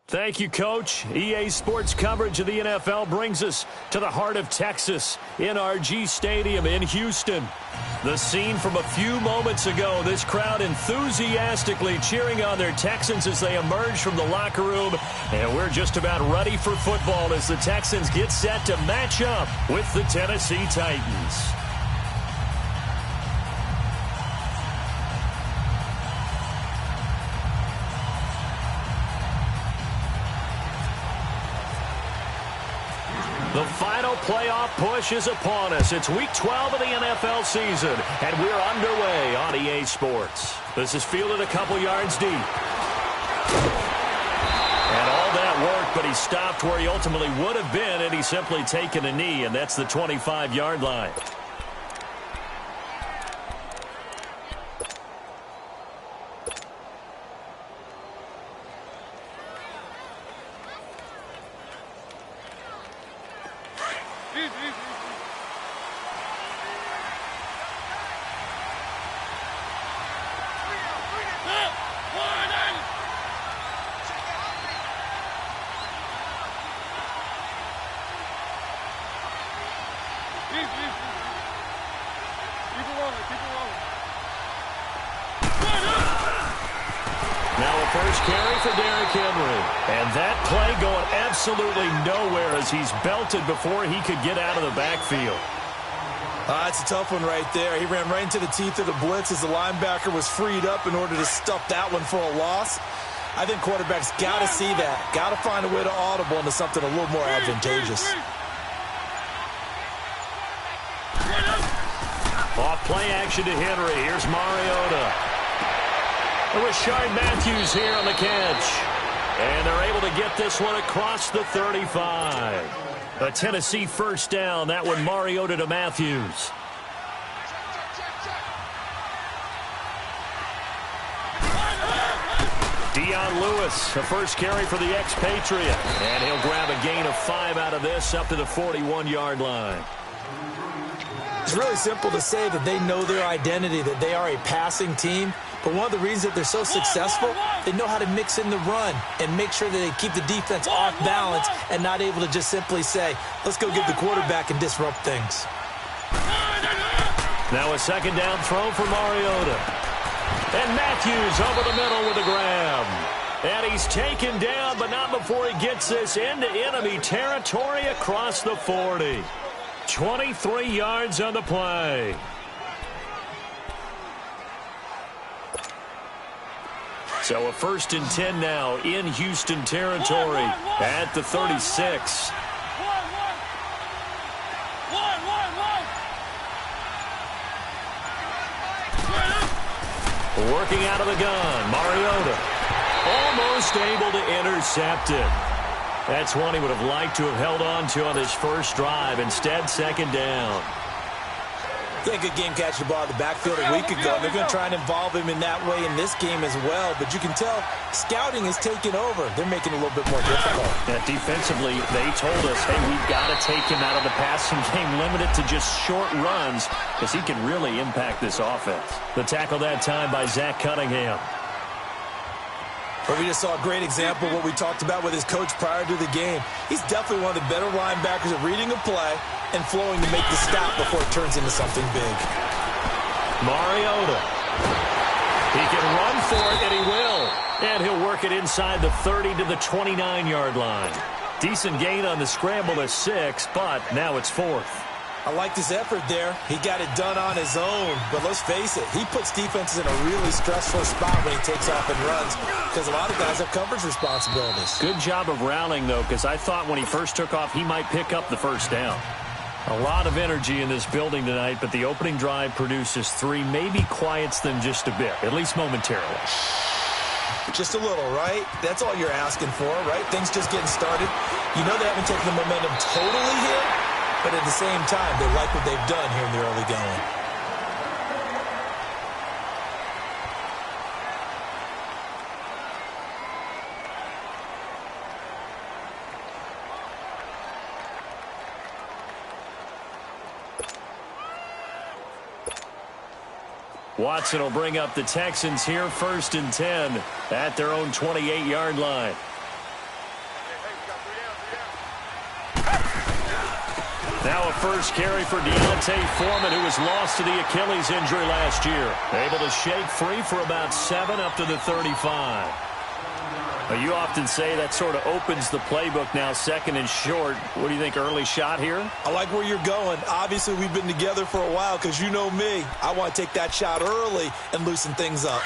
Thank you, Coach. EA Sports coverage of the NFL brings us to the heart of Texas, NRG Stadium in Houston. The scene from a few moments ago, this crowd enthusiastically cheering on their Texans as they emerge from the locker room. And we're just about ready for football as the Texans get set to match up with the Tennessee Titans. The final playoff push is upon us. It's Week 12 of the NFL season, and we're underway on EA Sports. This is fielded a couple yards deep. And all that work, but he stopped where he ultimately would have been had he simply taken a knee, and that's the 25-yard line. Absolutely nowhere as he's belted before he could get out of the backfield. That's a tough one right there. He ran right into the teeth of the blitz as the linebacker was freed up in order to stuff that one for a loss. I think quarterbacks got to see that. Got to find a way to audible into something a little more advantageous. Off play action to Henry. Here's Mariota. Rashard Matthews here on the catch. And they're able to get this one across the 35. A Tennessee first down. That one Mariota to Matthews. Dion Lewis, the first carry for the expatriate. And he'll grab a gain of 5 out of this up to the 41-yard line. It's really simple to say that they know their identity, that they are a passing team. But one of the reasons that they're so successful, they know how to mix in the run and make sure that they keep the defense off balance and not able to just simply say, let's go get the quarterback and disrupt things. Now a second down throw for Mariota. And Matthews over the middle with a grab. And he's taken down, but not before he gets this into enemy territory across the 40. 23 yards on the play. So a 1st and 10 now in Houston territory at the 36. Working out of the gun, Mariota almost able to intercept it. That's one he would have liked to have held on to on his first drive. Instead, second down. Yeah, good game catching the ball in the backfield a week ago. They're going to try and involve him in that way in this game as well. But you can tell scouting is taking over. They're making it a little bit more difficult. Yeah, defensively, they told us, hey, we've got to take him out of the passing game, limit it to just short runs because he can really impact this offense. The tackle that time by Zach Cunningham. But we just saw a great example of what we talked about with his coach prior to the game. He's definitely one of the better linebackers at reading a play and flowing to make the stop before it turns into something big. Mariota. He can run for it, and he will. And he'll work it inside the 30 to the 29-yard line. Decent gain on the scramble to 6, but now it's 4th. I like his effort there. He got it done on his own. But let's face it, he puts defenses in a really stressful spot when he takes off and runs because a lot of guys have coverage responsibilities. Good job of rallying, though, because I thought when he first took off, he might pick up the first down. A lot of energy in this building tonight, but the opening drive produces 3, maybe quiets them just a bit, at least momentarily. Just a little, right? That's all you're asking for, right? Things just getting started. You know they haven't taken the momentum totally here, but at the same time, they like what they've done here in the early going. Watson will bring up the Texans here 1st and 10 at their own 28-yard line. Now a first carry for Deontay Foreman, who was lost to the Achilles injury last year. Able to shake free for about 7 up to the 35. Well, you often say that sort of opens the playbook now, second and short. What do you think, early shot here? I like where you're going. Obviously, we've been together for a while because you know me. I want to take that shot early and loosen things up.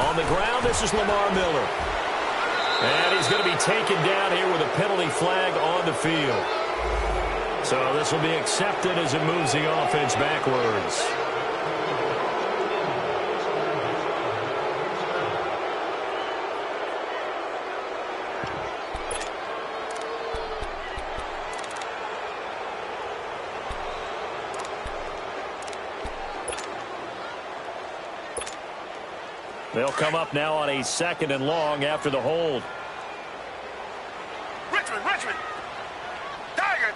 On the ground, this is Lamar Miller. And he's going to be taken down here with a penalty flag on the field. So this will be accepted as it moves the offense backwards. They'll come up now on a 2nd and long after the hold. Richmond. Tiger.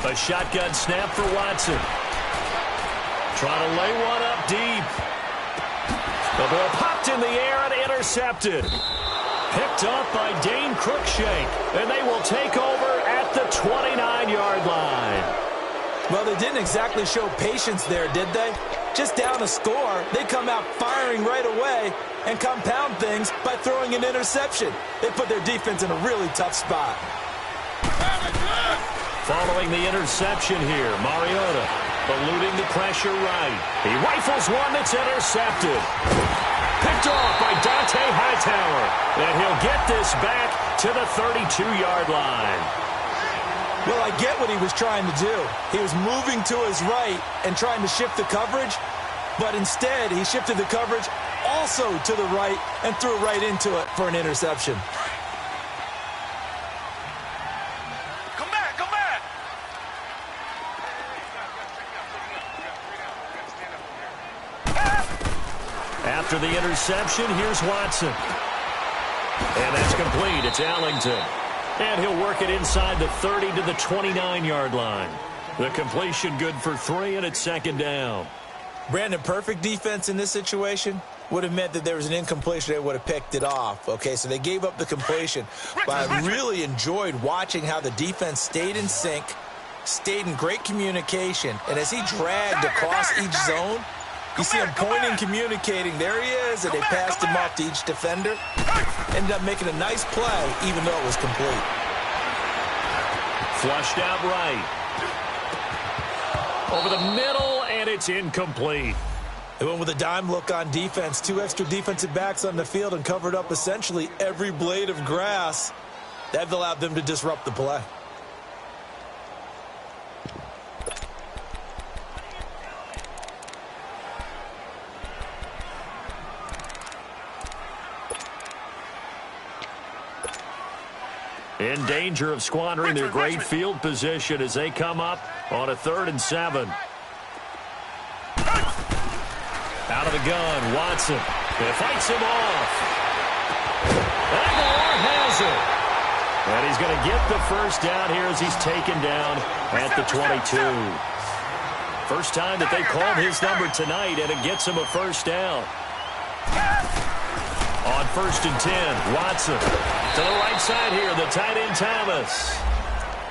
A shotgun snap for Watson. Trying to lay one up deep. The ball popped in the air and intercepted. Picked up by Dane Cruikshank. And they will take over at the 29-yard line. Well, they didn't exactly show patience there, did they? Just down a score, they come out firing right away and compound things by throwing an interception. They put their defense in a really tough spot. Following the interception here, Mariota eluding the pressure right. He rifles one that's intercepted. Picked off by Dante Hightower. And he'll get this back to the 32-yard line. Well, I get what he was trying to do. He was moving to his right and trying to shift the coverage, but instead he shifted the coverage also to the right and threw right into it for an interception. Come back. After the interception, here's Watson. And that's complete. It's Allington. And he'll work it inside the 30 to the 29-yard line. The completion good for 3, and it's 2nd down. Brandon, perfect defense in this situation would have meant that there was an incompletion. They would have picked it off. Okay, so they gave up the completion. But I really enjoyed watching how the defense stayed in sync, stayed in great communication. And as he dragged across each zone, you see him pointing, communicating. There he is, and they passed him off to each defender. Ended up making a nice play, even though it was complete. Flushed out right. Over the middle, and it's incomplete. They went with a dime look on defense. 2 extra defensive backs on the field and covered up essentially every blade of grass. That allowed them to disrupt the play. In danger of squandering their great field position as they come up on a 3rd and 7. Out of the gun, Watson. It fights him off. Aguilar has it. And he's going to get the first down here as he's taken down at the 22. First time that they called his number tonight, and it gets him a first down. On 1st and 10, Watson to the right side here, the tight end Thomas.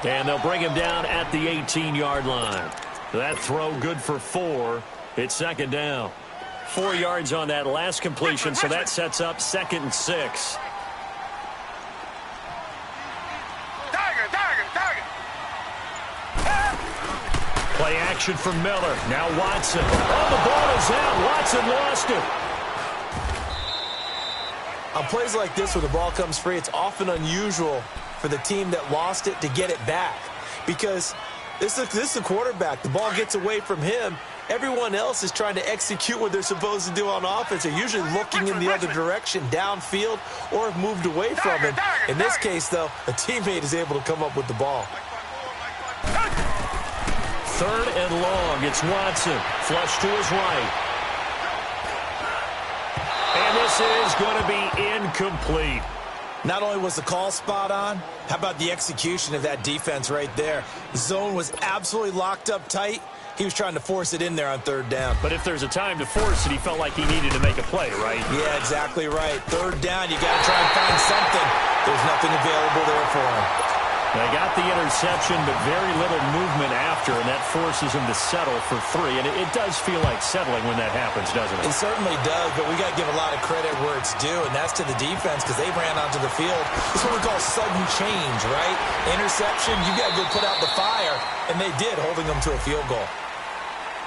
And they'll bring him down at the 18-yard line. That throw good for 4. It's 2nd down. 4 yards on that last completion, so that sets up 2nd and 6. Play action for Miller. Now Watson. Oh, the ball is out. Watson lost it. On plays like this where the ball comes free, it's often unusual for the team that lost it to get it back. Because this is the quarterback. The ball gets away from him. Everyone else is trying to execute what they're supposed to do on offense. They're usually looking in the other direction, downfield, or have moved away from him. In this case, though, a teammate is able to come up with the ball. 3rd and long. It's Watson. Flush to his right. And this is going to be incomplete. Not only was the call spot on, how about the execution of that defense right there? The zone was absolutely locked up tight. He was trying to force it in there on third down. But if there's a time to force it, he felt like he needed to make a play, right? Yeah, exactly right. Third down, you got to try and find something. There's nothing available there for him. They got the interception, but very little movement after, and that forces him to settle for 3. And it does feel like settling when that happens, doesn't it? It certainly does, but we got to give a lot of credit where it's due, and that's to the defense because they ran onto the field. This is what we call sudden change, right? Interception, you got to go put out the fire, and they did, holding them to a field goal.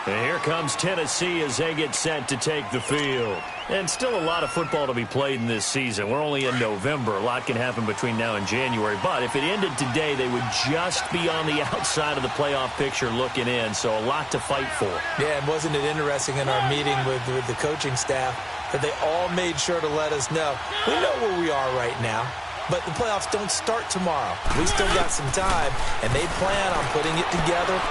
And here comes Tennessee as they get set to take the field. And still a lot of football to be played in this season. We're only in November. A lot can happen between now and January. But if it ended today, they would just be on the outside of the playoff picture looking in. So a lot to fight for. Yeah, and wasn't it interesting in our meeting with the coaching staff that they all made sure to let us know. We know where we are right now, but the playoffs don't start tomorrow. We still got some time, and they plan on putting it together,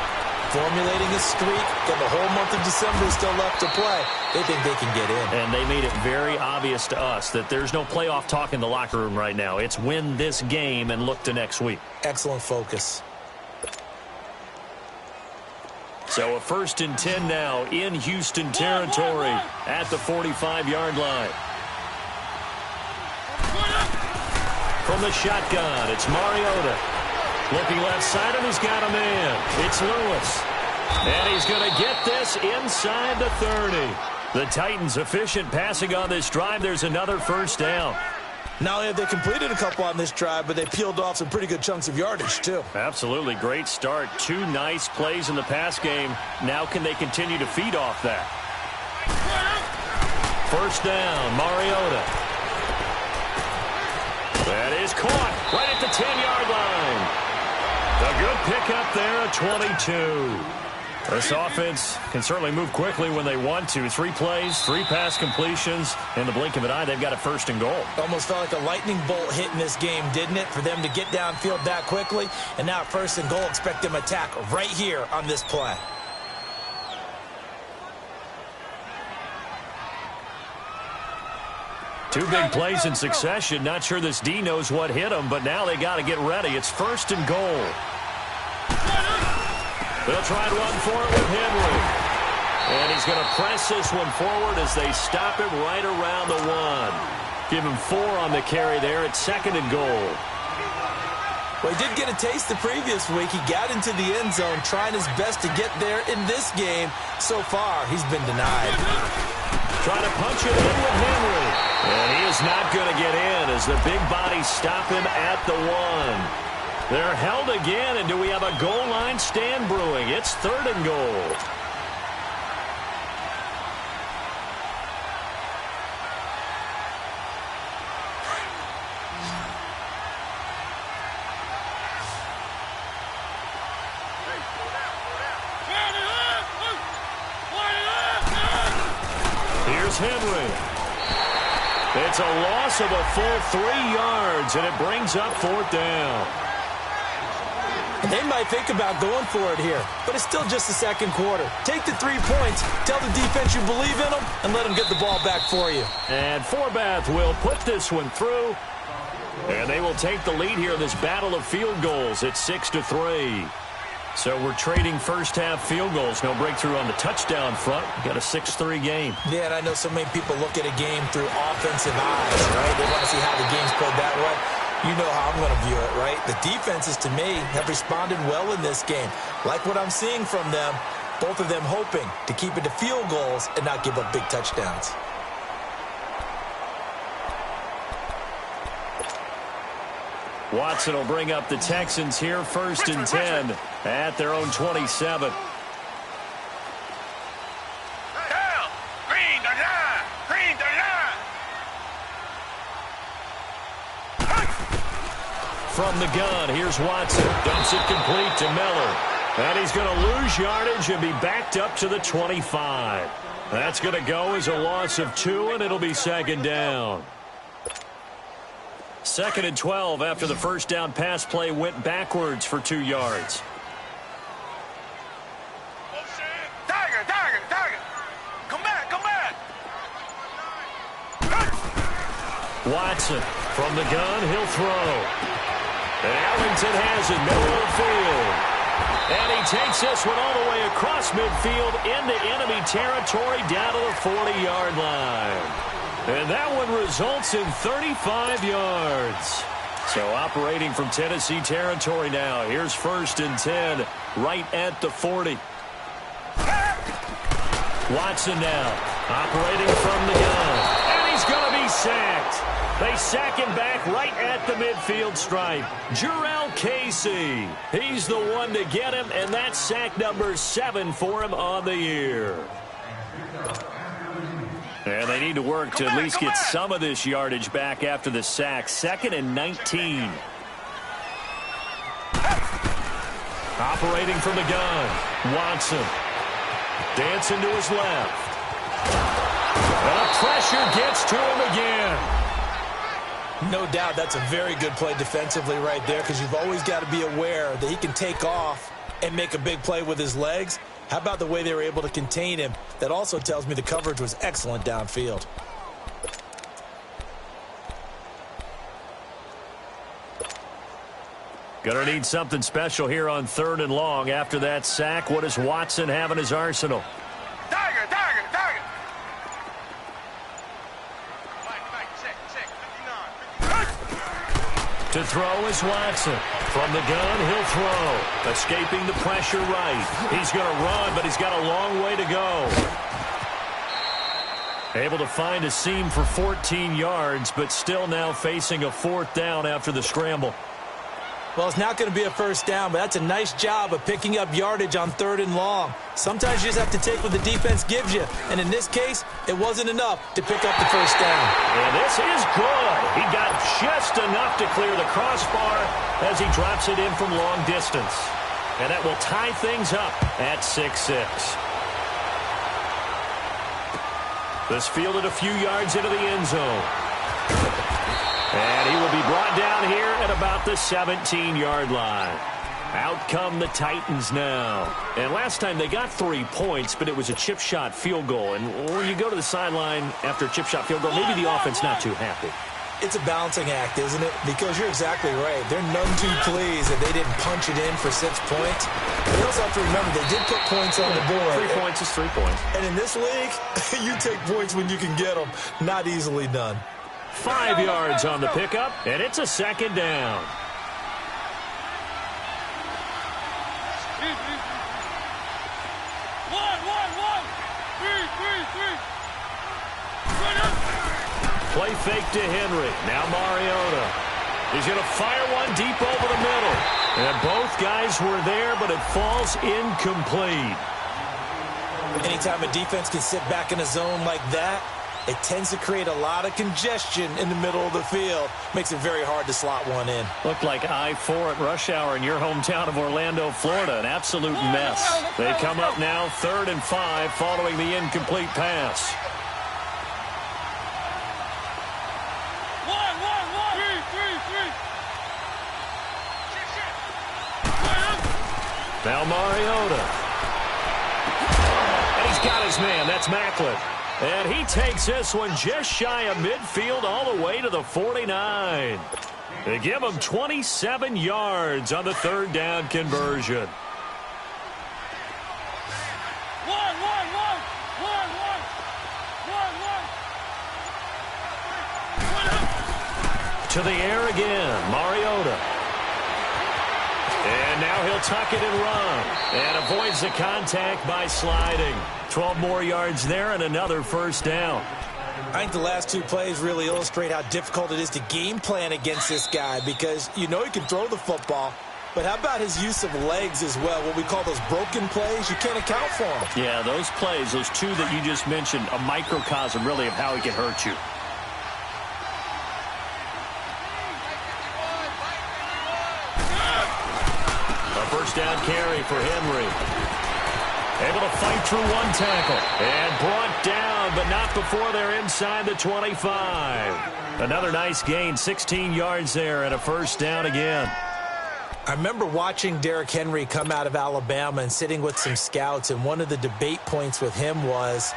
formulating a streak, and the whole month of December is still left to play. They think they can get in. And they made it very obvious to us that there's no playoff talk in the locker room right now. It's win this game and look to next week. Excellent focus. So a 1st and 10 now in Houston territory at the 45-yard line. From the shotgun, it's Mariota. Looking left side, and he's got a man. It's Lewis. And he's going to get this inside the 30. The Titans efficient passing on this drive. There's another first down. Not only have they completed a couple on this drive, but they peeled off some pretty good chunks of yardage, too. Absolutely. Great start. 2 nice plays in the pass game. Now can they continue to feed off that? First down, Mariota. That is caught right at the 10-yard line. A good pickup there at 22. This offense can certainly move quickly when they want to. 3 plays, 3 pass completions. In the blink of an eye, they've got a 1st and goal. Almost felt like a lightning bolt hit in this game, didn't it? For them to get downfield that quickly. And now 1st and goal, expect them to attack right here on this play. Two big plays in succession. Not sure this D knows what hit him, but now they got to get ready. It's 1st and goal. They'll try and run for it with Henry. And he's going to press this one forward as they stop him right around the 1. Give him 4 on the carry there at 2nd and goal. Well, he did get a taste the previous week. He got into the end zone, trying his best to get there in this game. So far, he's been denied. Trying to punch it in with Henry. And he is not going to get in as the big bodies stop him at the 1. They're held again, and do we have a goal line stand brewing? It's 3rd and goal. Here's Henry. It's a loss of a full 3 yards, and it brings up 4th down. They might think about going for it here, but it's still just the 2nd quarter. Take the 3 points, tell the defense you believe in them, and let them get the ball back for you. And Forbath will put this one through, and they will take the lead here in this battle of field goals at 6-3. So we're trading first-half field goals. No breakthrough on the touchdown front. We've got a 6-3 game. Yeah, and I know so many people look at a game through offensive eyes, right? They want to see how the game's played that way. You know how I'm going to view it, right? The defenses, to me, have responded well in this game. Like what I'm seeing from them, both of them hoping to keep it to field goals and not give up big touchdowns. Watson will bring up the Texans here, 1st and 10 at their own 27. Down. Green the line. Green the line. From the gun, here's Watson. Dumps it complete to Miller. And he's going to lose yardage and be backed up to the 25. That's going to go as a loss of 2, and it'll be 2nd down. 2nd and 12 after the first down pass play went backwards for 2 yards. Tiger, tiger, tiger. Come back, come back. Watson from the gun, he'll throw. And Ellington has it, middle of the field. And he takes this one all the way across midfield into enemy territory down to the 40-yard line. And that one results in 35 yards. So operating from Tennessee territory now. Here's 1st and 10 right at the 40. Watson now operating from the gun. And he's going to be sacked. They sack him back right at the midfield stripe. Jarrell Casey. He's the one to get him, and that's sack number 7 for him on the year. And they need to work to at least get some of this yardage back after the sack. 2nd and 19. Operating from the gun. Watson. Dancing to his left. And the pressure gets to him again. No doubt that's a very good play defensively right there, because you've always got to be aware that he can take off and make a big play with his legs. How about the way they were able to contain him? That also tells me the coverage was excellent downfield. Gonna need something special here on 3rd and long after that sack. What does Watson have in his arsenal? Tiger. To throw is Watson. From the gun, he'll throw. Escaping the pressure right. He's going to run, but he's got a long way to go. Able to find a seam for 14 yards, but still now facing a 4th down after the scramble. Well, it's not going to be a 1st down, but that's a nice job of picking up yardage on 3rd and long. Sometimes you just have to take what the defense gives you, and in this case, it wasn't enough to pick up the 1st down. And this is good. He got just enough to clear the crossbar as he drops it in from long distance. And that will tie things up at 6-6. This fielded a few yards into the end zone. And he will be brought down here at about the 17-yard line. Out come the Titans now. And last time they got 3 points, but it was a chip shot field goal. And when you go to the sideline after a chip shot field goal, maybe the offense not too happy. It's a balancing act, isn't it? Because you're exactly right. They're none too pleased that they didn't punch it in for 6 points. But you also have to remember they did put points on the board. 3 points is 3 points. And in this league, you take points when you can get them. Not easily done. 5 yards on the pickup, and it's a 2nd down. Play fake to Henry. Now Mariota. He's going to fire one deep over the middle. And both guys were there, but it falls incomplete. Anytime a defense can sit back in a zone like that, it tends to create a lot of congestion in the middle of the field. Makes it very hard to slot one in. Looked like I-4 at rush hour in your hometown of Orlando, Florida. An absolute mess. They come up now 3rd and 5 following the incomplete pass. Now Mariota. And he's got his man. That's Macklin. And he takes this one just shy of midfield all the way to the 49. They give him 27 yards on the 3rd down conversion. To the air again, Mariota. And now he'll tuck it and run. And avoids the contact by sliding. 12 more yards there and another 1st down. I think the last 2 plays really illustrate how difficult it is to game plan against this guy, because you know he can throw the football, but how about his use of legs as well? What we call those broken plays, you can't account for them. Yeah, those plays, those 2 that you just mentioned, a microcosm really of how he can hurt you. A 1st down carry for Henry. Able to fight through one tackle. And brought down, but not before they're inside the 25. Another nice gain, 16 yards there and a 1st down again. I remember watching Derrick Henry come out of Alabama and sitting with some scouts, and one of the debate points with him was,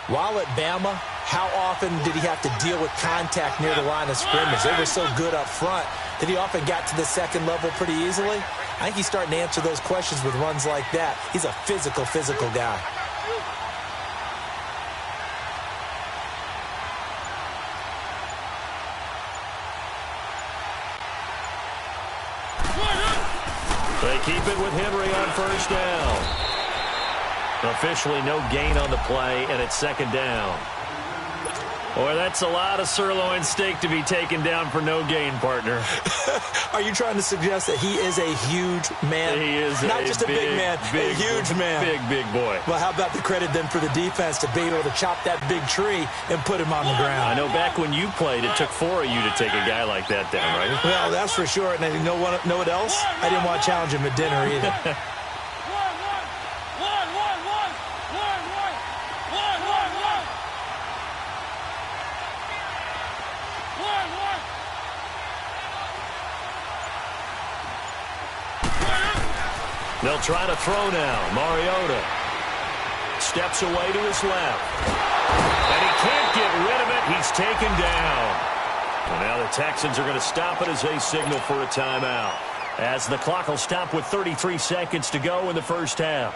While at Bama, how often did he have to deal with contact near the line of scrimmage? They were so good up front that he often got to the second level pretty easily. I think he's starting to answer those questions with runs like that. He's a physical guy. They keep it with Henry on first down. Officially no gain on the play, and it's second down. Boy, that's a lot of sirloin steak to be taken down for no gain, partner. Are you trying to suggest that he is a huge man? He is not just a big man, a huge man. Big boy. Well, how about the credit then for the defense to be able to chop that big tree and put him on the ground? I know back when you played, it took 4 of you to take a guy like that down, right? Well, that's for sure. And you know what else? I didn't want to challenge him at dinner either. They'll try to throw now. Mariota steps away to his left. And he can't get rid of it. He's taken down. And now the Texans are going to stop it as they signal for a timeout, as the clock will stop with 33 seconds to go in the first half.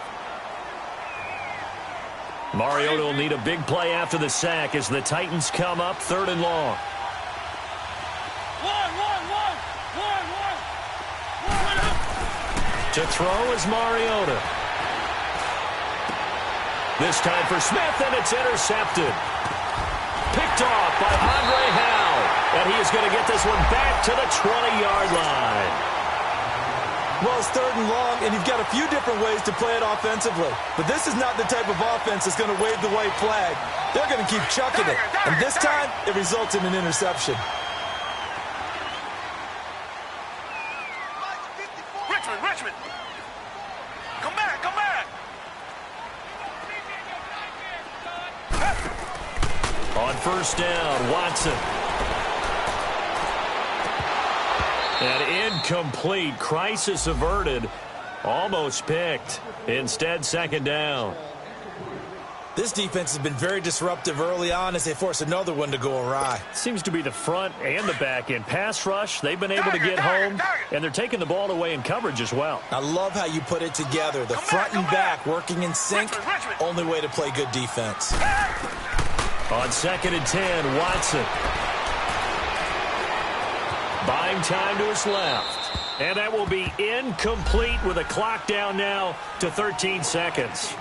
Mariota will need a big play after the sack as the Titans come up 3rd and long. To throw is Mariota. This time for Smith, and it's intercepted. Picked off by Andre Howe. And he is going to get this one back to the 20-yard line. Well, it's 3rd and long, and you've got a few different ways to play it offensively. But this is not the type of offense that's going to wave the white flag. They're going to keep chucking it. And this time, it results in an interception. Richmond. Come back. On first down, Watson. And incomplete. Crisis averted. Almost picked. Instead, second down. This defense has been very disruptive early on as they force another one to go awry. Seems to be the front and the back end. Pass rush, they've been able to get home, and they're taking the ball away in coverage as well. I love how you put it together. The front and back working in sync, only way to play good defense. On 2nd and 10, Watson. Buying time to his left. And that will be incomplete with a clock down now to 13 seconds.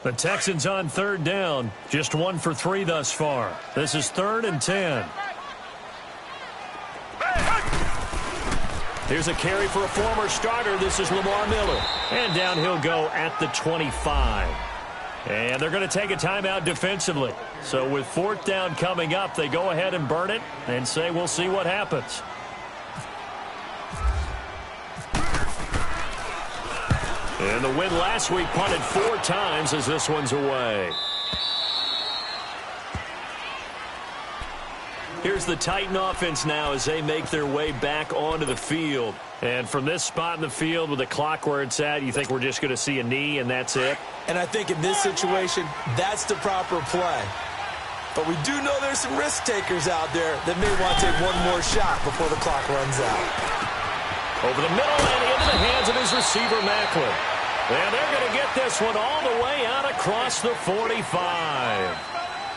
The Texans on 3rd down. Just 1 for 3 thus far. This is 3rd and 10. Here's a carry for a former starter. This is Lamar Miller. And down he'll go at the 25. And they're going to take a timeout defensively. So with 4th down coming up, they go ahead and burn it and say we'll see what happens. And the win last week punted 4 times as this one's away. Here's the Titan offense now as they make their way back onto the field. And from this spot in the field with the clock where it's at, you think we're just going to see a knee and that's it? And I think in this situation, that's the proper play. But we do know there's some risk takers out there that may want to take one more shot before the clock runs out. Over the middle and into the hands of his receiver, Macklin. And they're going to get this one all the way out across the 45.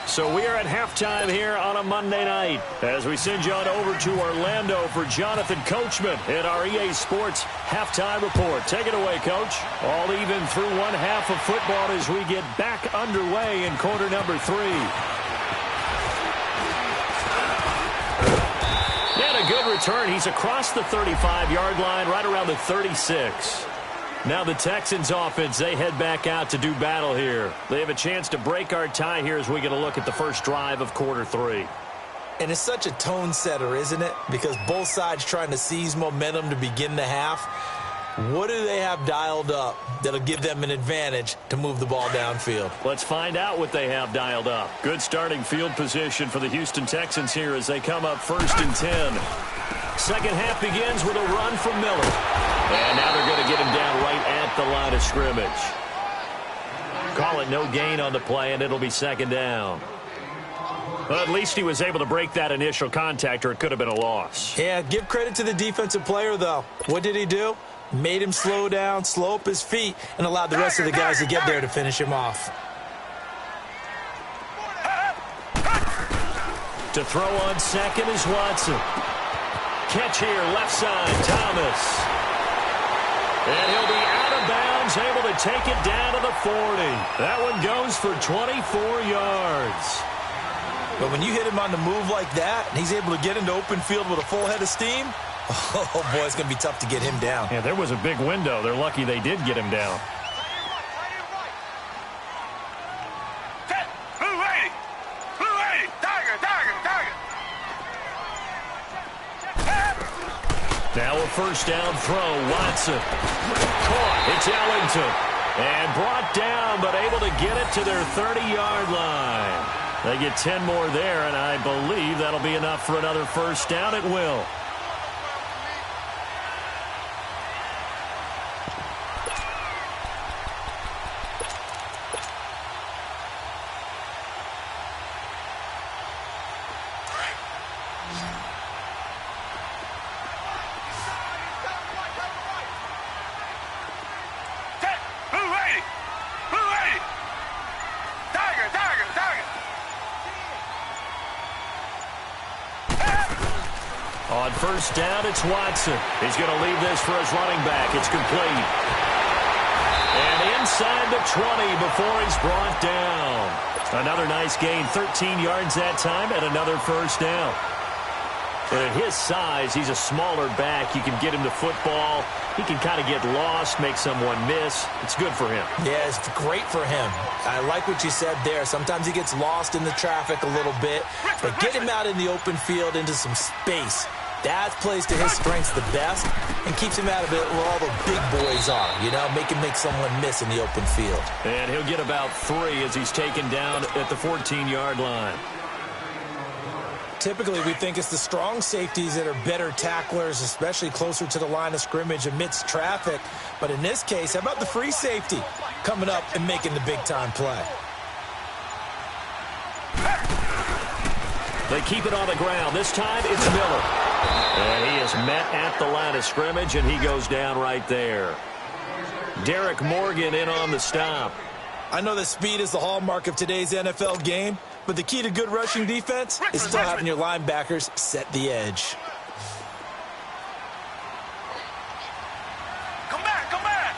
So we are at halftime here on a Monday night as we send you on over to Orlando for Jonathan Coachman in our EA Sports Halftime Report. Take it away, Coach. All even through one half of football as we get back underway in quarter number 3. And a good return. He's across the 35-yard line, right around the 36. Now the Texans offense, they head back out to do battle here. They have a chance to break our tie here as we get a look at the first drive of quarter 3. And it's such a tone setter, isn't it? Because both sides trying to seize momentum to begin the half. What do they have dialed up that'll give them an advantage to move the ball downfield? Let's find out what they have dialed up. Good starting field position for the Houston Texans here as they come up 1st and 10. Second half begins with a run from Miller. And now they're going to get him down right at the line of scrimmage. Call it no gain on the play, and it'll be 2nd down. Well, at least he was able to break that initial contact, or it could have been a loss. Yeah, give credit to the defensive player, though. What did he do? Made him slow down, slow up his feet, and allowed the rest of the guys to get there to finish him off. To throw on second is Watson. Catch here, left side, Thomas. And he'll be out of bounds, able to take it down to the 40. That one goes for 24 yards. But when you hit him on the move like that, and he's able to get into open field with a full head of steam, oh, boy, it's going to be tough to get him down. Yeah, there was a big window. They're lucky they did get him down. Now a first down throw, Watson. Caught, it's Ellington. And brought down, but able to get it to their 30-yard line. They get 10 more there, and I believe that'll be enough for another first down. It will. On first down, it's Watson. He's going to leave this for his running back. It's complete. And inside the 20 before he's brought down. Another nice gain, 13 yards that time, and another first down. And at his size, he's a smaller back. You can get him to football. He can kind of get lost, make someone miss. It's good for him. Yeah, it's great for him. I like what you said there. Sometimes he gets lost in the traffic a little bit, but get him out in the open field into some space. That plays to his strengths the best and keeps him out of it where all the big boys are, you know, make someone miss in the open field. And he'll get about 3 as he's taken down at the 14-yard line. Typically, we think it's the strong safeties that are better tacklers, especially closer to the line of scrimmage amidst traffic. But in this case, how about the free safety coming up and making the big-time play? They keep it on the ground. This time, it's Miller. And he is met at the line of scrimmage, and he goes down right there. Derek Morgan in on the stop. I know that speed is the hallmark of today's NFL game, but the key to good rushing defense is still having your linebackers set the edge. Come back, come back.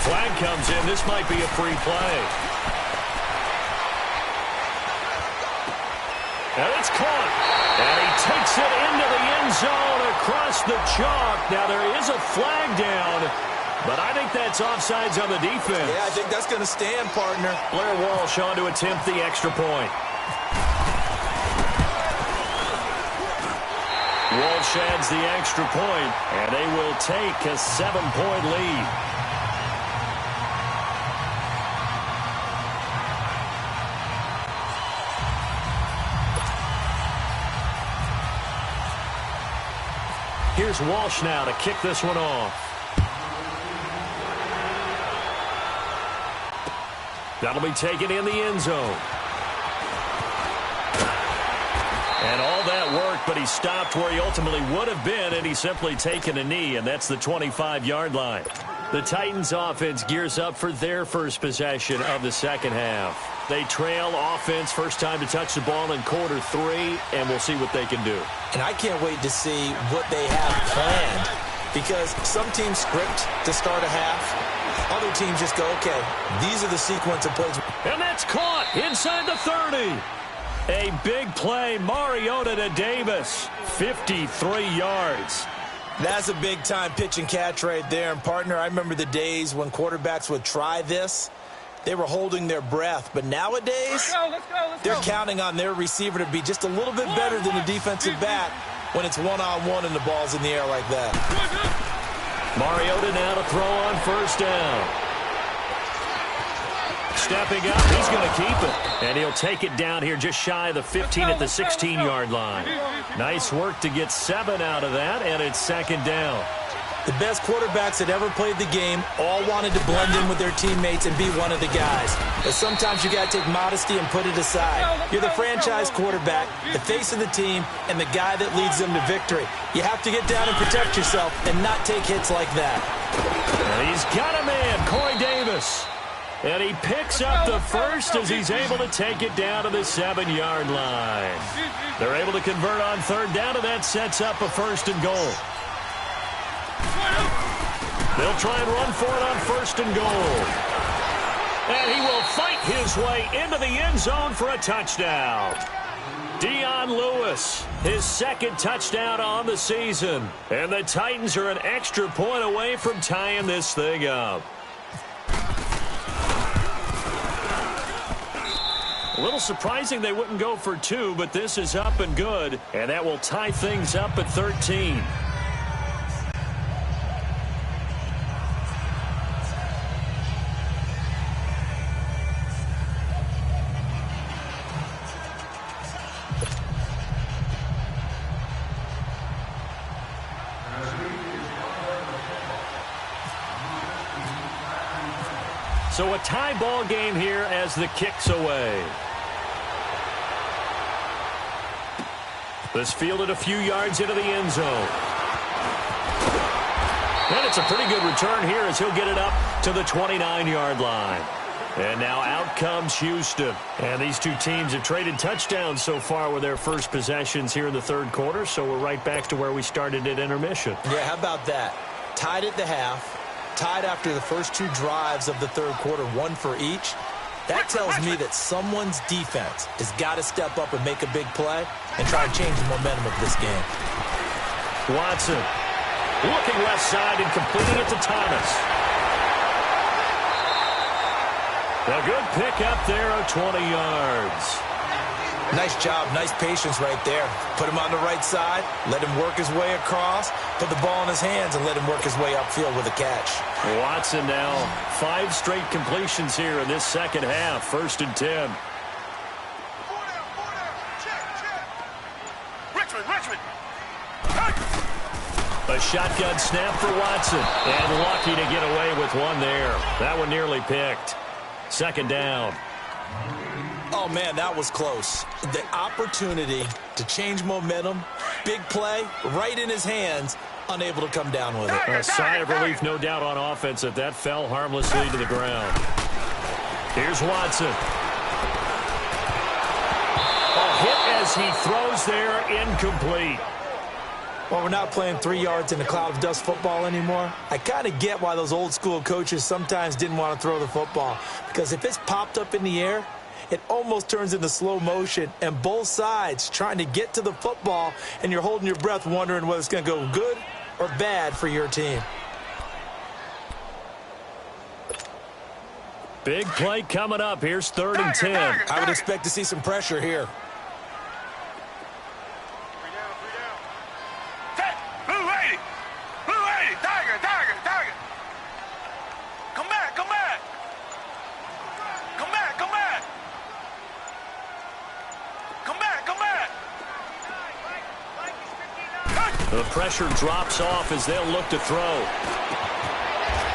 Flag comes in. This might be a free play. And it's caught. And he takes it into the end zone across the chalk. Now there is a flag down, but I think that's offsides on the defense. Yeah, I think that's going to stand, partner. Blair Walsh on to attempt the extra point. Walsh adds the extra point, and they will take a 7-point lead. Here's Walsh now to kick this one off. That'll be taken in the end zone. And all that work, but he stopped where he ultimately would have been, and he's simply taken a knee, and that's the 25-yard line. The Titans offense gears up for their first possession of the second half. They trail offense, first time to touch the ball in Q3, and we'll see what they can do. And I can't wait to see what they have planned, because some teams script to start a half. Other teams just go, okay, these are the sequence of plays. And that's caught inside the 30. A big play, Mariota to Davis, 53 yards. That's a big-time pitch and catch right there. And, partner, I remember the days when quarterbacks would try this, they were holding their breath. But nowadays, they're counting on their receiver to be just a little bit better than the defensive back when it's one-on-one and the ball's in the air like that. Mariota now to throw on first down. Stepping up, he's going to keep it. And he'll take it down here just shy of the 15 at the 16-yard line. Nice work to get 7 out of that, and it's second down. The best quarterbacks that ever played the game all wanted to blend in with their teammates and be one of the guys. But sometimes you got to take modesty and put it aside. You're the franchise quarterback, the face of the team, and the guy that leads them to victory. You have to get down and protect yourself and not take hits like that. And he's got a man, Corey Davis. And he picks up the first as he's able to take it down to the 7-yard line. They're able to convert on third down, and that sets up a first and goal. They'll try and run for it on first and goal. And he will fight his way into the end zone for a touchdown. Dion Lewis, his second touchdown on the season. And the Titans are an extra point away from tying this thing up. A little surprising they wouldn't go for 2, but this is up and good. And that will tie things up at 13. So a tie ball game here as the kick's away. This fielded a few yards into the end zone. And it's a pretty good return here as he'll get it up to the 29-yard line. And now out comes Houston. And these two teams have traded touchdowns so far with their first possessions here in the third quarter, so we're right back to where we started at intermission. Yeah, how about that? Tied at the half. Tied after the first 2 drives of the third quarter, 1 for each. That tells me that someone's defense has got to step up and make a big play and try and change the momentum of this game. Watson looking left side and completing it to Thomas. A good pick up there of 20 yards. Nice job, nice patience right there. Put him on the right side, let him work his way across, put the ball in his hands, and let him work his way upfield with a catch. Watson now 5 straight completions here in this second half. 1st and 10. Richmond. A shotgun snap for Watson. And lucky to get away with one there. That one nearly picked. 2nd down. Oh, man, that was close. The opportunity to change momentum, big play, right in his hands, unable to come down with it. A sigh of relief, no doubt, on offense if that fell harmlessly to the ground. Here's Watson. A hit as he throws there, incomplete. Well, we're not playing 3 yards in a cloud of dust football anymore. I kind of get why those old school coaches sometimes didn't want to throw the football. Because if it's popped up in the air, it almost turns into slow motion, and both sides trying to get to the football, and you're holding your breath wondering whether it's going to go good or bad for your team. Big play coming up. Here's 3rd and 10. I would expect to see some pressure here. The pressure drops off as they'll look to throw.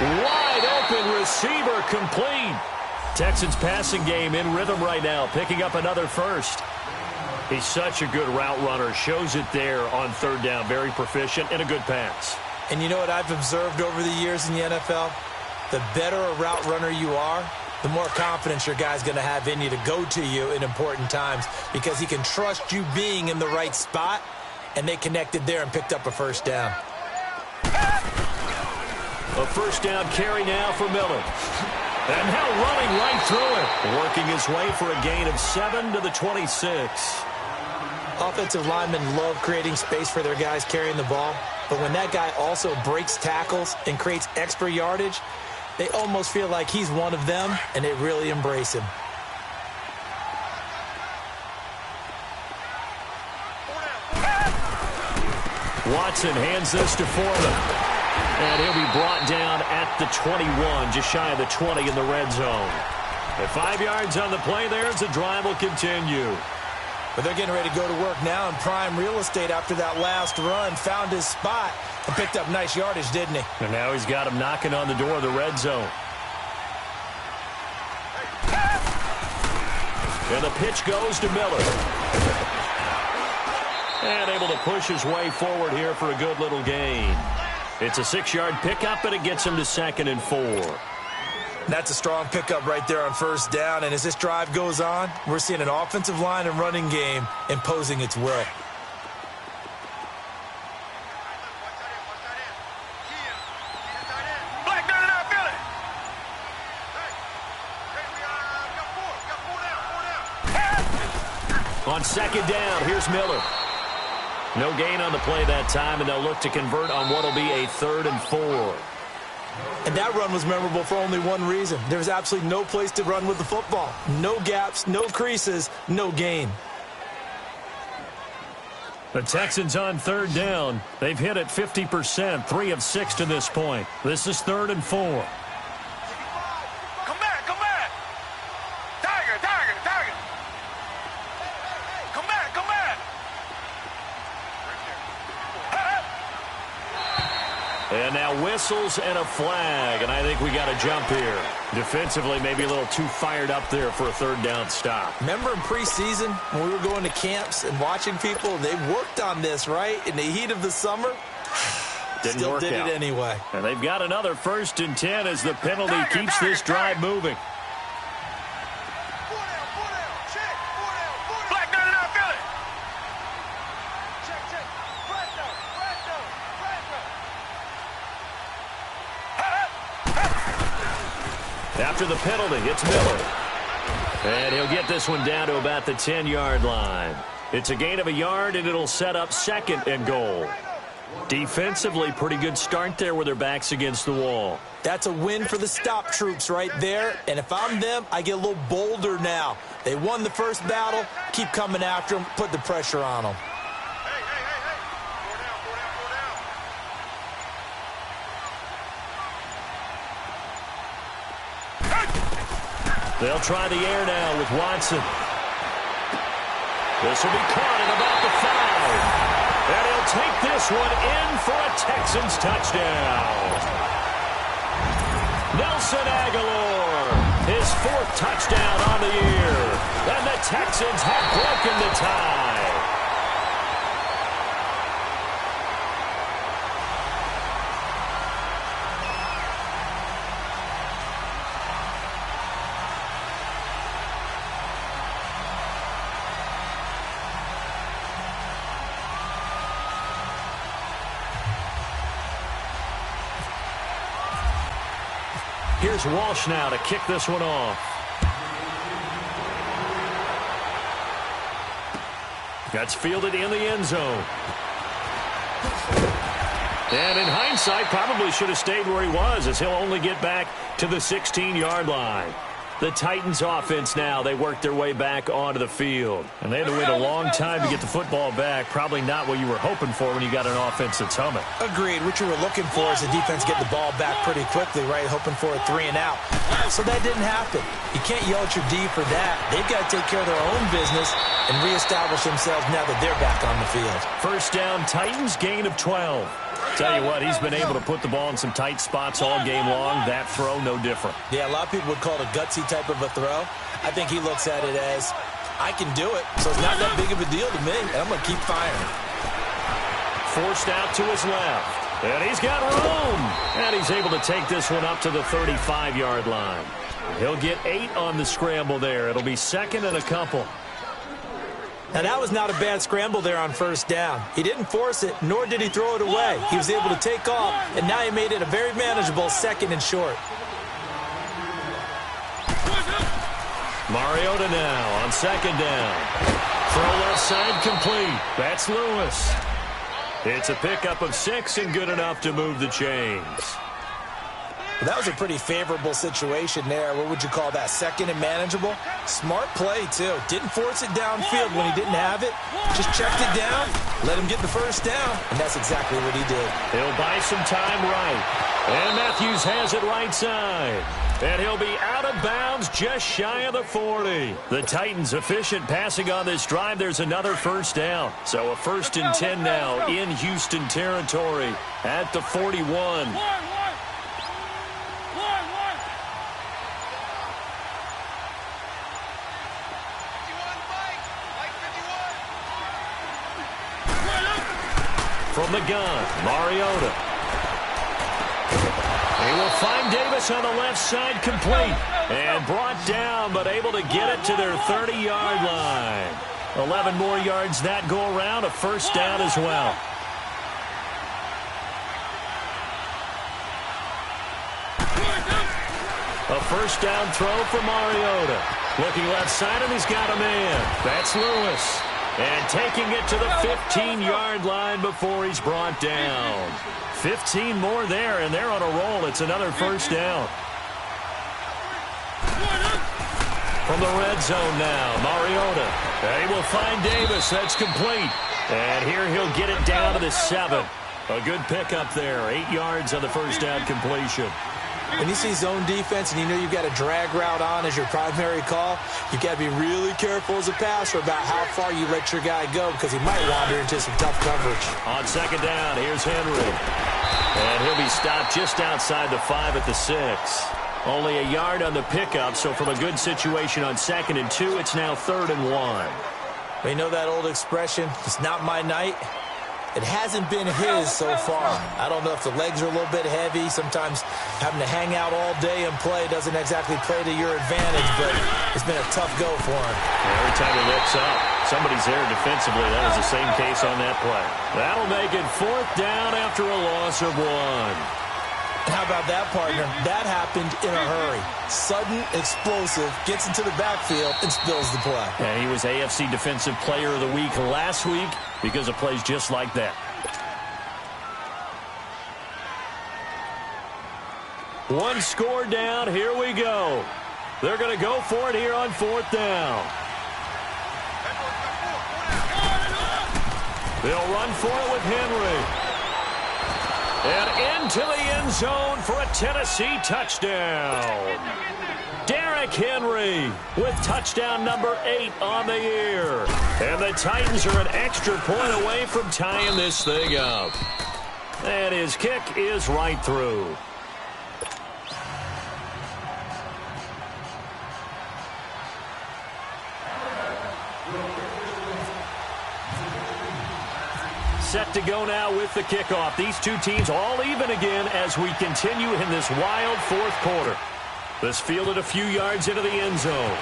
Wide open receiver, complete. Texans passing game in rhythm right now, picking up another first. He's such a good route runner. Shows it there on 3rd down. Very proficient and a good pass. And you know what I've observed over the years in the NFL? The better a route runner you are, the more confidence your guy's going to have in you to go to you in important times because he can trust you being in the right spot. And they connected there and picked up a first down. A first down carry now for Miller. And now running right through it. Working his way for a gain of 7 to the 26. Offensive linemen love creating space for their guys carrying the ball. But when that guy also breaks tackles and creates extra yardage, They almost feel like he's one of them, and they really embrace him. Watson hands this to Foreman. And he'll be brought down at the 21, just shy of the 20 in the red zone. At 5 yards on the play there as the drive will continue. But they're getting ready to go to work now in prime real estate after that last run. Found his spot and picked up nice yardage, didn't he? And now he's got him knocking on the door of the red zone. And the pitch goes to Miller. And able to push his way forward here for a good little gain. It's a 6-yard pickup, and it gets him to 2nd and 4. That's a strong pickup right there on first down. And as this drive goes on, we're seeing an offensive line and running game imposing its will. On 2nd down, here's Miller. No gain on the play that time, and they'll look to convert on what will be a 3rd and 4. And that run was memorable for only one reason. There was absolutely no place to run with the football. No gaps, no creases, no gain. The Texans on 3rd down. They've hit it 50%, 3 of 6 to this point. This is 3rd and 4. Come back, come back. Tiger, tiger, tiger. Come back, come back. And now whistles and a flag, and I think we got a jump here. Defensively, maybe a little too fired up there for a 3rd down stop. Remember in preseason when we were going to camps and watching people, they worked on this, right? In the heat of the summer, Didn't work did out. it anyway. And they've got another 1st and 10 as the penalty keeps this drive moving. After the penalty, it's Miller. And he'll get this one down to about the 10-yard line. It's a gain of a yard, and it'll set up 2nd and goal. Defensively, pretty good start there with their backs against the wall. That's a win for the stop troops right there. And if I'm them, I get a little bolder now. They won the first battle. Keep coming after them. Put the pressure on them. They'll try the air now with Watson. This will be caught at about the 5. And he'll take this one in for a Texans touchdown. Nelson Aguilar, his 4th touchdown on the year. And the Texans have broken the tie. Here's Walsh now to kick this one off. That's fielded in the end zone. And in hindsight, probably should have stayed where he was, as he'll only get back to the 16-yard line. The Titans offense now, they work their way back onto the field. And they had to wait a long time to get the football back. Probably not what you were hoping for when you got an offense that's humming. Agreed. What you were looking for is the defense get the ball back pretty quickly, right? Hoping for a 3 and out. So that didn't happen. You can't yell at your D for that. They've got to take care of their own business and reestablish themselves now that they're back on the field. 1st down, Titans, gain of 12. Tell you what, he's been able to put the ball in some tight spots all game long. That throw, no different. Yeah, a lot of people would call it a gutsy type of a throw. I think he looks at it as, I can do it, so it's not that big of a deal to me, and I'm going to keep firing. Forced out to his left. And he's got room. And he's able to take this one up to the 35-yard line. He'll get 8 on the scramble there. It'll be 2nd and a couple. Now, that was not a bad scramble there on 1st down. He didn't force it, nor did he throw it away. He was able to take off, and now he made it a very manageable 2nd and short. Mariota now on 2nd down. Throw left side complete. That's Lewis. It's a pickup of 6 and good enough to move the chains. That was a pretty favorable situation there. What would you call that? Second and manageable? Smart play, too. Didn't force it downfield when he didn't have it. Just checked it down, let him get the first down, and that's exactly what he did. He'll buy some time right. And Matthews has it right side. And he'll be out of bounds just shy of the 40. The Titans efficient passing on this drive. There's another first down. So a 1st and 10 now in Houston territory at the 41. From the gun, Mariota. He will find Davis on the left side, complete. And brought down, but able to get it to their 30-yard line. 11 more yards that go around, a first down as well. A first down throw for Mariota. Looking left side, and he's got a man. That's Lewis. And taking it to the 15-yard line before he's brought down. 15 more there, and they're on a roll. It's another first down. From the red zone now, Mariota. They will find Davis. That's complete. And here he'll get it down to the 7. A good pickup there. 8 yards on the first down completion. When you see zone defense and you know you've got a drag route on as your primary call, you've got to be really careful as a passer about how far you let your guy go because he might wander into some tough coverage. On second down, here's Henry. And he'll be stopped just outside the 5 at the 6. Only a yard on the pickup, so from a good situation on 2nd and 2, it's now 3rd and 1. You know that old expression, it's not my night? It hasn't been his so far. I don't know if the legs are a little bit heavy. Sometimes having to hang out all day and play doesn't exactly play to your advantage, but it's been a tough go for him. Every time he looks up, somebody's there defensively. That was the same case on that play. That'll make it 4th down after a loss of 1. How about that, partner? That happened in a hurry. Sudden, explosive, gets into the backfield, and spills the play. And he was AFC Defensive Player of the Week last week because of plays just like that. One score down. Here we go. They're going to go for it here on 4th down. They'll run for it with Henry. And into the end zone for a Tennessee touchdown. Derrick Henry with touchdown number 8 on the year. And the Titans are an extra point away from tying this thing up. And his kick is right through. Set to go now with the kickoff. These two teams all even again as we continue in this wild 4th quarter. This fielded a few yards into the end zone.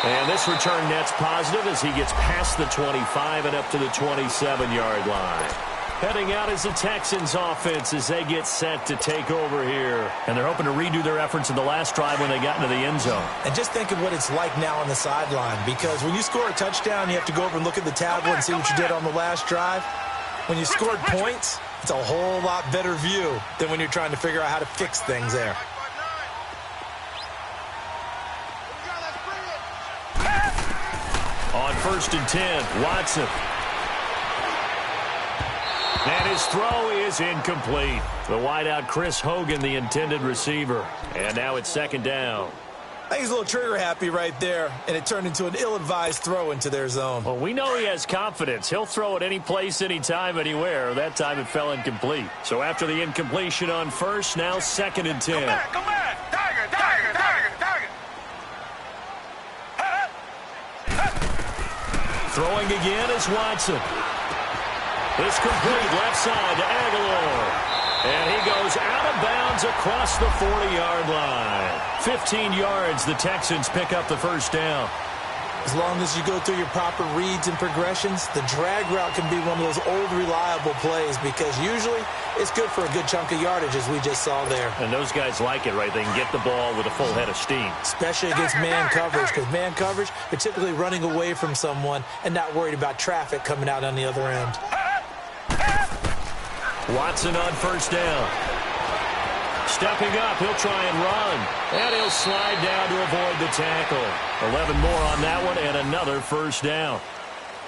And this return net's positive as he gets past the 25 and up to the 27-yard line. Heading out is the Texans offense as they get set to take over here. And they're hoping to redo their efforts in the last drive when they got into the end zone. And just think of what it's like now on the sideline, because when you score a touchdown, you have to go over and look at the tablet and see what you did on the last drive. When you scored points, it's a whole lot better view than when you're trying to figure out how to fix things there. On 1st and 10, Watson. And his throw is incomplete. The wideout, Chris Hogan, the intended receiver. And now it's 2nd down. I think he's a little trigger-happy right there, and it turned into an ill-advised throw into their zone. Well, we know he has confidence. He'll throw it any place, anytime, anywhere. That time it fell incomplete. So after the incompletion on 1st, now 2nd and 10. Come back. Tiger. Throwing again is Watson. It's complete left side to Aguilar. And he goes out of bounds across the 40-yard line. 15 yards, the Texans pick up the first down. As long as you go through your proper reads and progressions, the drag route can be one of those old reliable plays because usually it's good for a good chunk of yardage, as we just saw there. And those guys like it, right? They can get the ball with a full head of steam. Especially against man coverage, because man coverage, they're typically running away from someone and not worried about traffic coming out on the other end. Watson on first down. Stepping up, he'll try and run. And he'll slide down to avoid the tackle. 11 more on that one and another first down.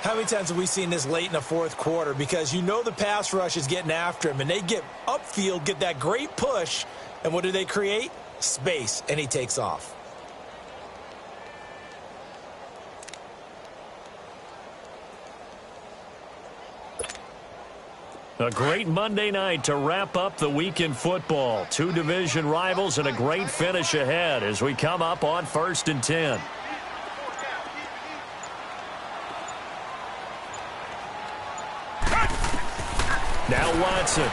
How many times have we seen this late in the fourth quarter? Because you know the pass rush is getting after him, and they get upfield, get that great push, and what do they create? Space, and he takes off. A great Monday night to wrap up the week in football. Two division rivals and a great finish ahead as we come up on 1st and 10. Now Watson.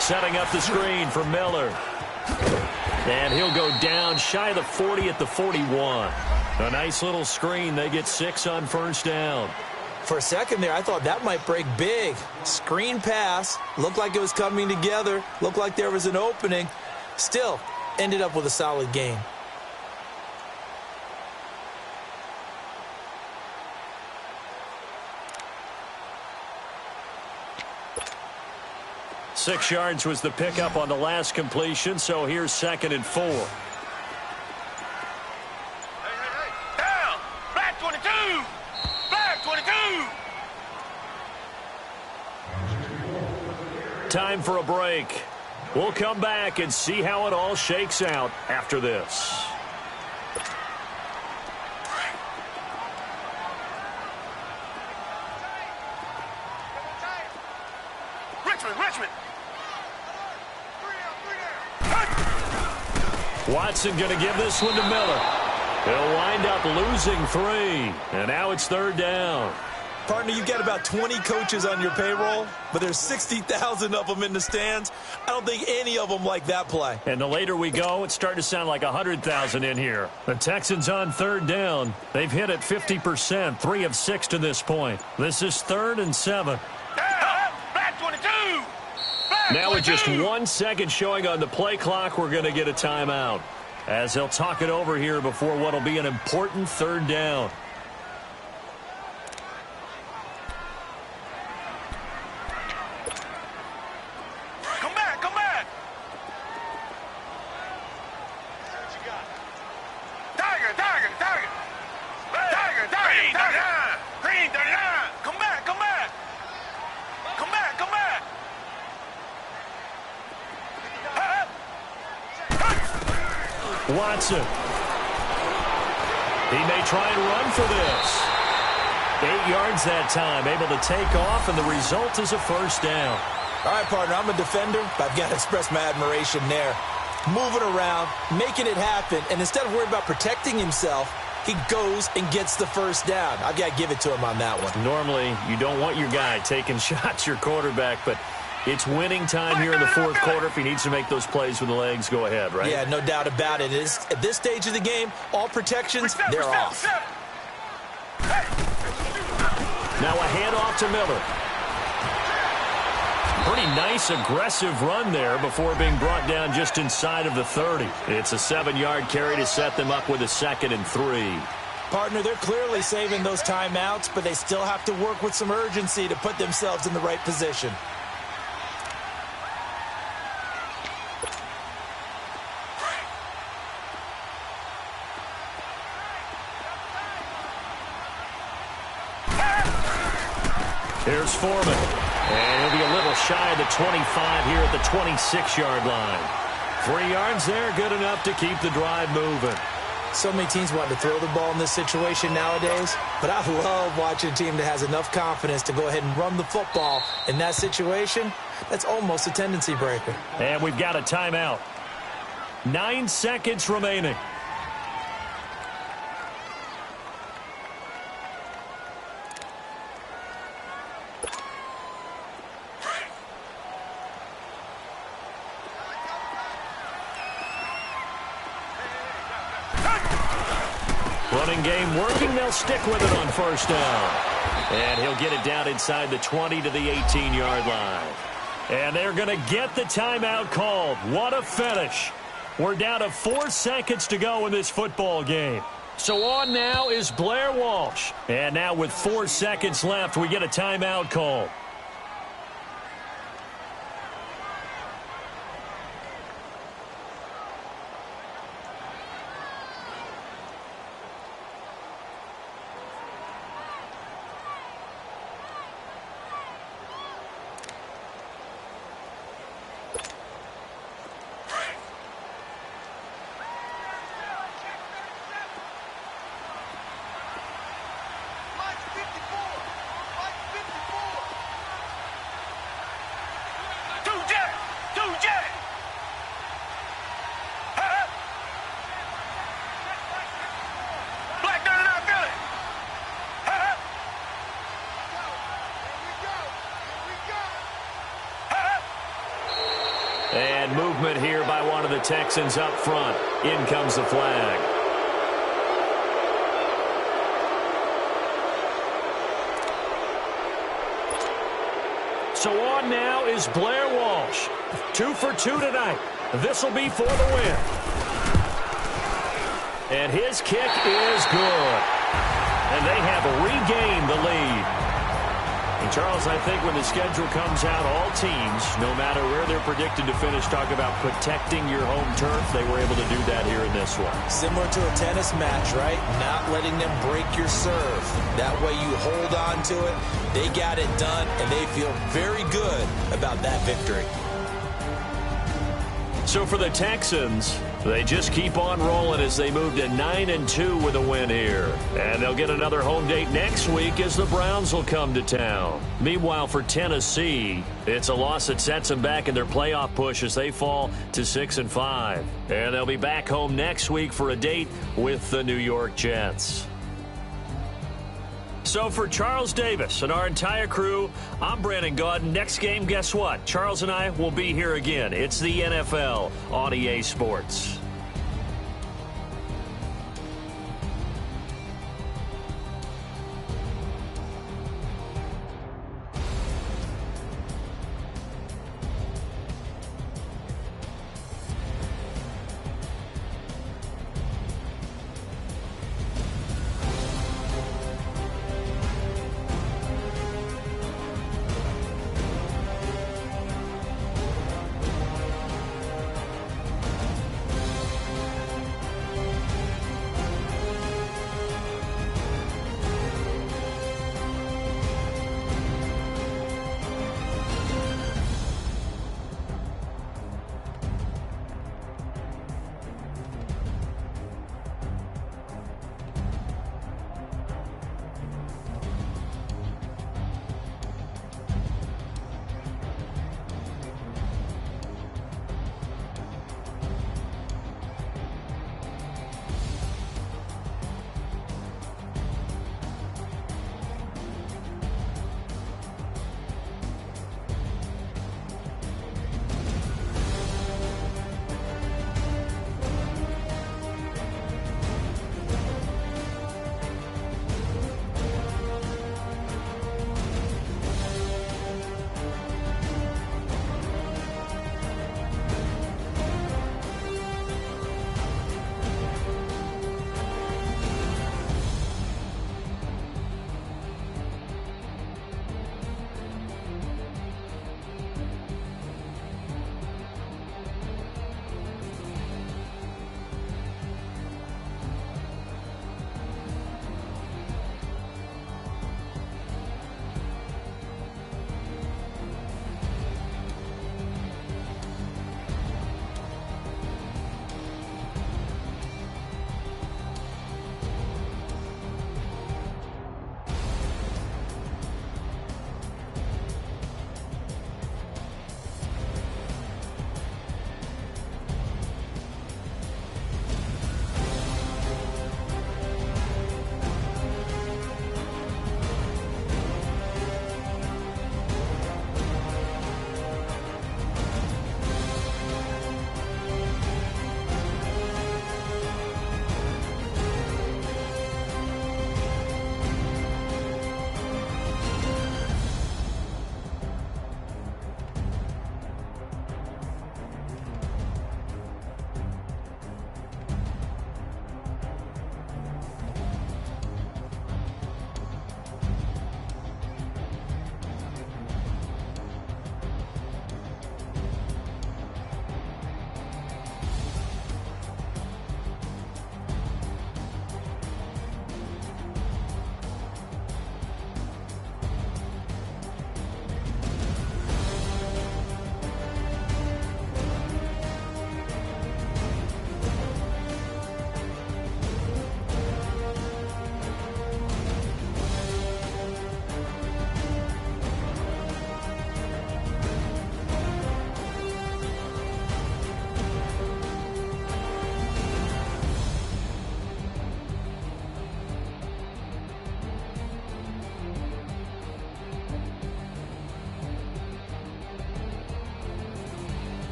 Setting up the screen for Miller. And he'll go down shy of the 40 at the 41. A nice little screen. They get 6 on first down. For a second there, I thought that might break big. Screen pass. Looked like it was coming together. Looked like there was an opening. Still, ended up with a solid gain. Six yards was the pickup on the last completion, so here's 2nd and 4. Down. Black 22. Black 22. Time for a break. We'll come back and see how it all shakes out after this. Richmond. Watson going to give this one to Miller. He'll wind up losing 3. And now it's 3rd down. Partner, you've got about 20 coaches on your payroll, but there's 60,000 of them in the stands. I don't think any of them like that play. And the later we go, it's starting to sound like 100,000 in here. The Texans on 3rd down. They've hit it 50%, 3 of 6 to this point. This is 3rd and 7. Black 22. Now with just 1 second showing on the play clock, we're going to get a timeout. As they'll talk it over here before what will be an important 3rd down. Come back. Tiger. Green 39. Come back. Watson. He may try and run for this. 8 yards that time, able to take off, and the result is a first down. All right, partner, I'm a defender, but I've got to express my admiration there. Moving around, making it happen, and instead of worrying about protecting himself, he goes and gets the first down. I've got to give it to him on that one. Normally, you don't want your guy taking shots, your quarterback, but it's winning time here in the fourth quarter. If he needs to make those plays with the legs, go ahead, right? Yeah, no doubt about it. At this stage of the game, all protections, they're off. Now a handoff to Miller. Pretty nice, aggressive run there before being brought down just inside of the 30. It's a 7-yard carry to set them up with a 2nd and 3. Partner, they're clearly saving those timeouts, but they still have to work with some urgency to put themselves in the right position. Here's Foreman. And he'll be a little shy of the 25 here at the 26-yard line. 3 yards there, good enough to keep the drive moving. So many teams want to throw the ball in this situation nowadays, but I love watching a team that has enough confidence to go ahead and run the football. In that situation, that's almost a tendency breaker. And we've got a timeout. 9 seconds remaining. Running game working. They'll stick with it on first down. And he'll get it down inside the 20 to the 18-yard line. And they're going to get the timeout called. What a finish. We're down to 4 seconds to go in this football game. So on now is Blair Walsh. And now with 4 seconds left, we get a timeout call. movement here by one of the Texans up front. In comes the flag. So on now is Blair Walsh. 2 for 2 tonight. This will be for the win. And his kick is good. And they have regained the lead. And Charles, I think when the schedule comes out, all teams, no matter where they're predicted to finish, talk about protecting your home turf. They were able to do that here in this one. Similar to a tennis match, right? Not letting them break your serve. That way you hold on to it. They got it done, and they feel very good about that victory. So for the Texans, they just keep on rolling as they move to 9-2 with a win here. And they'll get another home date next week as the Browns will come to town. Meanwhile, for Tennessee, it's a loss that sets them back in their playoff push as they fall to 6-5. And they'll be back home next week for a date with the New York Jets. So for Charles Davis and our entire crew, I'm Brandon Gaudin. Next game, guess what? Charles and I will be here again. It's the NFL on EA Sports.